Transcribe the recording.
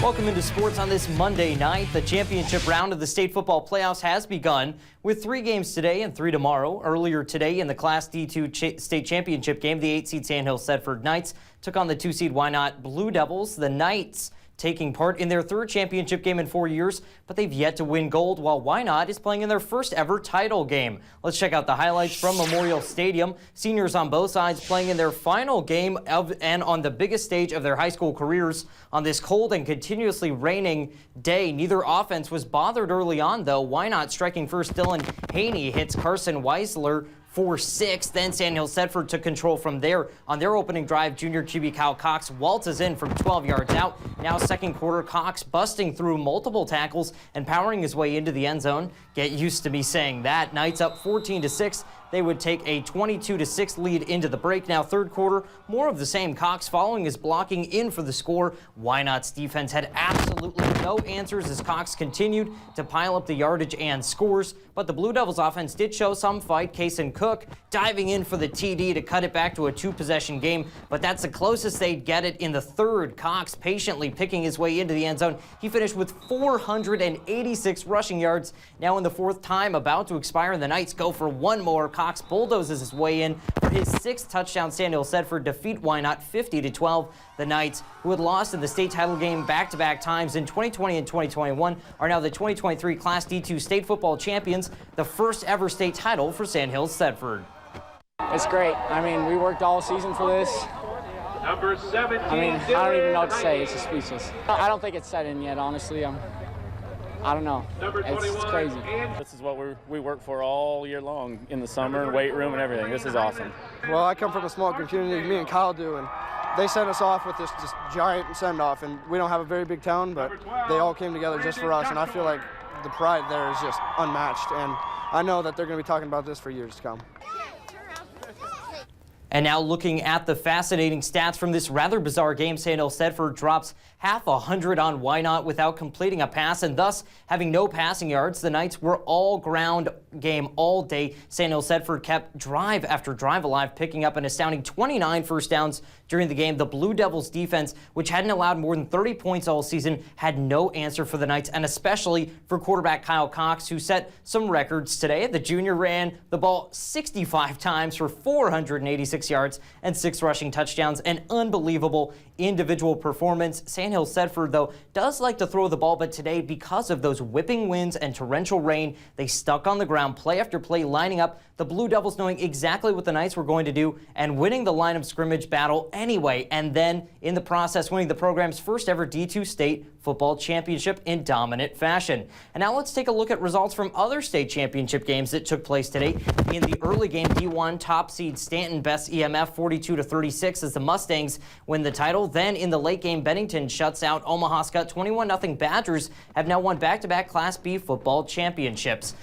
Welcome into sports on this Monday night. The championship round of the state football playoffs has begun with 3 games today and 3 tomorrow. Earlier today in the Class D2 state championship game, the 8-seed Sandhills-Thedford Knights took on the 2-seed Wynot Blue Devils. The Knights taking part in their 3rd championship game in 4 years, but they've yet to win gold, while Wynot is playing in their first ever title game. Let's check out the highlights from Memorial Stadium. Seniors on both sides playing in their final game and on the biggest stage of their high school careers. On this cold and continuously raining day, neither offense was bothered early on, though. Wynot striking first. Dylan Haney hits Carson Weisler for 6. Then Sandhills-Thedford took control from there. On their opening drive, junior QB Kyle Cox waltzes in from 12 yards out. Now second quarter, Cox busting through multiple tackles and powering his way into the end zone. Get used to me saying that. Knights up 14-6. They would take a 22-6 lead into the break. Now third quarter, more of the same. Cox following his blocking in for the score. Wynot's defense had absolutely no answers as Cox continued to pile up the yardage and scores. But the Blue Devils offense did show some fight. Kason Cook diving in for the TD to cut it back to a 2-possession game. But that's the closest they'd get it in the third. Cox patiently picking his way into the end zone. He finished with 486 rushing yards. Now in the 4th time about to expire, the Knights go for one more. Cox bulldozes his way in for his 6th touchdown. Sandhills-Thedford defeat Wynot 50-12. The Knights, who had lost in the state title game back-to-back times in 2020 and 2021, are now the 2023 Class D2 state football champions, the first ever state title for Sandhills-Thedford. It's great. I mean, we worked all season for this. Number 17, I don't even know what to say. It's just speechless. I don't think it's set in yet, honestly. I don't know. It's crazy. This is what we work for all year long in the summer, weight room and everything. This is awesome. Well, I come from a small community, me and Kyle do, and they sent us off with this giant send-off, and we don't have a very big town, but they all came together just for us, and I feel like the pride there is just unmatched, and I know that they're going to be talking about this for years to come. And now looking at the fascinating stats from this rather bizarre game, Sandhills-Thedford drops half 100 on Wynot without completing a pass and thus having no passing yards. The Knights were all ground game all day. Sandhills-Thedford kept drive after drive alive, picking up an astounding 29 first downs during the game. The Blue Devils defense, which hadn't allowed more than 30 points all season, had no answer for the Knights, and especially for quarterback Kyle Cox, who set some records today. The junior ran the ball 65 times for 486 yards and 6 rushing touchdowns. An unbelievable individual performance. Sandhills-Thedford, though, does like to throw the ball, but today, because of those whipping winds and torrential rain, they stuck on the ground play after play, lining up. The Blue Devils knowing exactly what the Knights were going to do and winning the line of scrimmage battle anyway, and then in the process winning the program's first ever D2 state football championship in dominant fashion. And now let's take a look at results from other state championship games that took place today. In the early game, D1 top seed Stanton bests EMF 42-36 as the Mustangs win the title. Then in the late game, Bennington shuts out Omaha Skutt 21-0. Badgers have now won back-to-back Class B football championships.